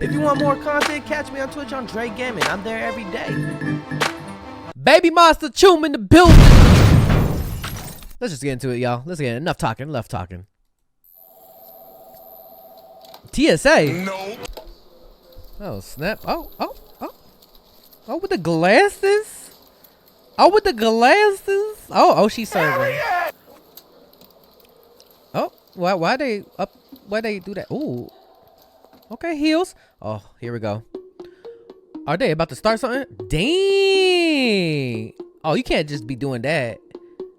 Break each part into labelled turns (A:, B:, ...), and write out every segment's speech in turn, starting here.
A: If you want more content, catch me on Twitch on JREKML. I'm there every day.
B: Baby Monster CHOOM in the building. Let's just get into it, y'all. Let's get enough talking. TSA. No. Oh snap! Oh, with the glasses. Oh, she's serving. Oh, why they up? Why they do that? Ooh. Okay, heels. Oh, here we go. Are they about to start something? Dang. Oh, you can't just be doing that.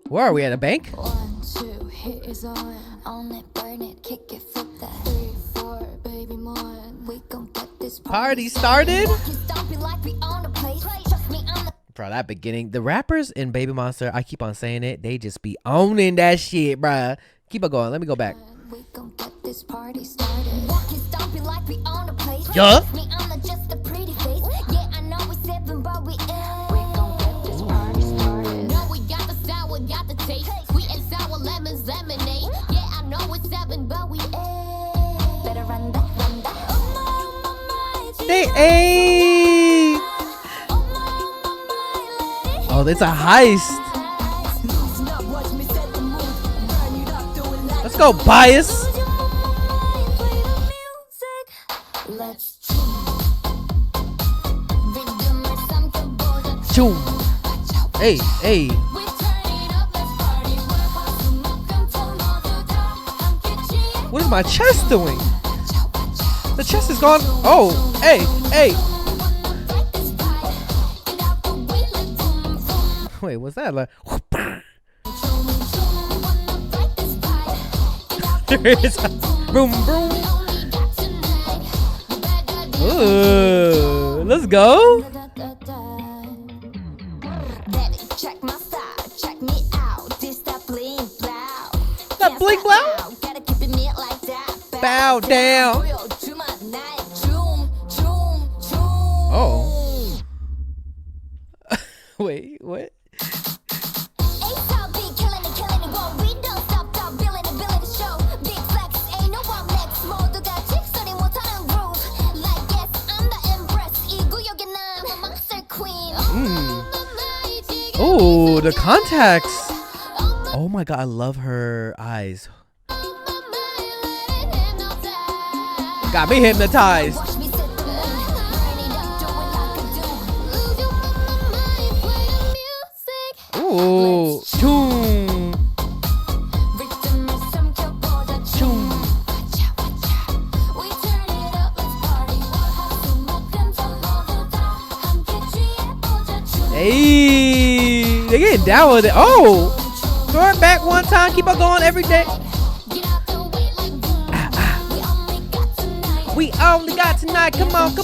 B: Where are we, at a bank?
C: 1, 2, hit is on it, burn it, kick it, flip that. 3, 4, baby, more. We gon' get this
B: party started. Bro, that beginning, the rappers in Baby Monster, I keep on saying it, they just be owning that shit, bruh. Keep on going. Let me go back.
C: We gon' get this party started. Walking, stomping like we own a place.
B: Yeah.
C: Me, I'm just a pretty face. Yeah, I know we sipping, but we ain't. We gon' get this party started. No, we got the style, we got the taste. Sweet and sour lemons, lemonade. Yeah, I know it's 7, but we ain't. Better run that.
B: They ain't. Oh, it's a heist. Let's go, bias. CHOOM. Hey. What is my chest doing? The chest is gone. Oh, hey. Wait, what's that? Like, boom. Ooh, let's go.
C: Check my style, check me out. This that bling blow.
B: That bling blow?
C: Gotta keep it neat like that.
B: Bow down. Oh. Wait, what? Oh, the contacts. Oh my god, I love her eyes. Got me hypnotized. Ooh, CHOOM. Hey, they getting down with it. Oh, throw it back one time. Keep on going every day. We only got tonight. Come on.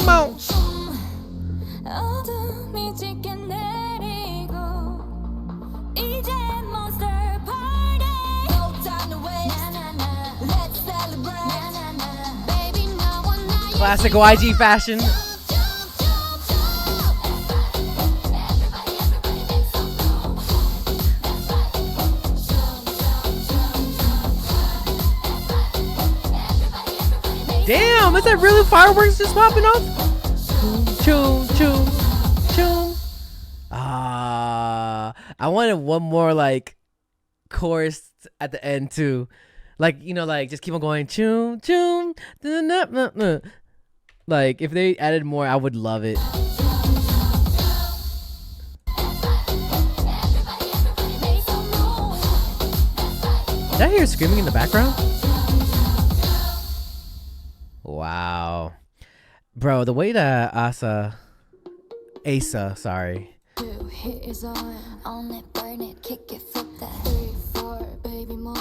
B: Classic YG fashion. Damn, is that really fireworks just popping off? CHOOM. I wanted one more like chorus at the end too. Like, you know, like just keep on going CHOOM. Like if they added more, I would love it. Did I hear screaming in the background? Wow, bro, the way that Asa, sorry.
C: Hit is on it, burn it, kick it, flip that. 3, 4, baby, more.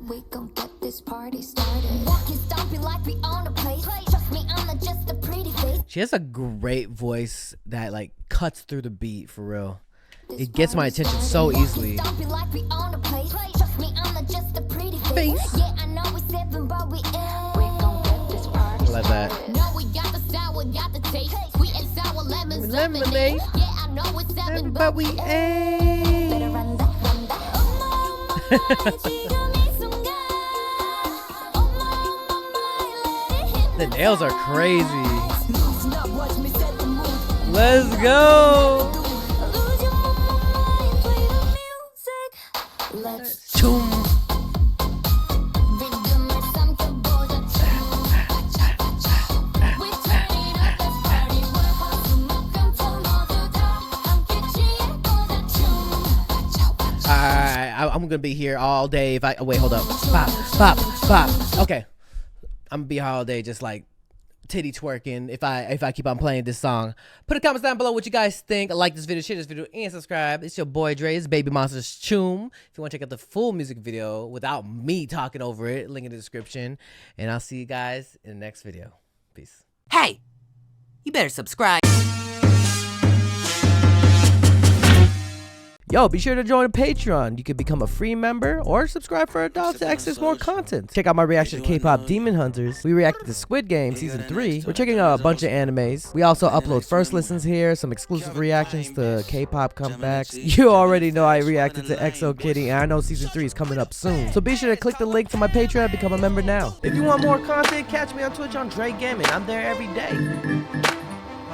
C: We gon' get this party started. Walking, stomping like we own a place. Trust me, I'm just a pretty face.
B: She has a great voice that like cuts through the beat for real. It gets my attention so easily.
C: Stomping like we own a place. Trust me, I'm just a pretty face. Yeah, I know we 7, but we ain't. We gon' get this party
B: Love that.
C: No, we got the style, we got the taste. Sweet and sour lemons, lemonade. Yeah, I know it's 7,
B: but we ain't.
C: Better run that.
B: The nails are crazy. Let's go. CHOOM. Alright, I'm gonna be here all day if I wait, hold up. Pop, pop, pop. Okay. I'm gonna be here all day just like titty twerking if I keep on playing this song. Put a comments down below what you guys think. Like this video, share this video, and subscribe. It's your boy Dre. It's Baby Monsters CHOOM. If you want to check out the full music video without me talking over it, link in the description. And I'll see you guys in the next video. Peace.
D: Hey, you better subscribe.
A: Yo, be sure to join the Patreon. You can become a free member or subscribe for adults to access more content. Check out my reaction to K-pop Demon Hunters. We reacted to Squid Game Season 3. We're checking out a bunch of animes. We also upload first listens here, some exclusive reactions to K-pop comebacks. You already know I reacted to EXO Kitty, and I know Season 3 is coming up soon. So be sure to click the link to my Patreon and become a member now. If you want more content, catch me on Twitch on JREKML. I'm there every day.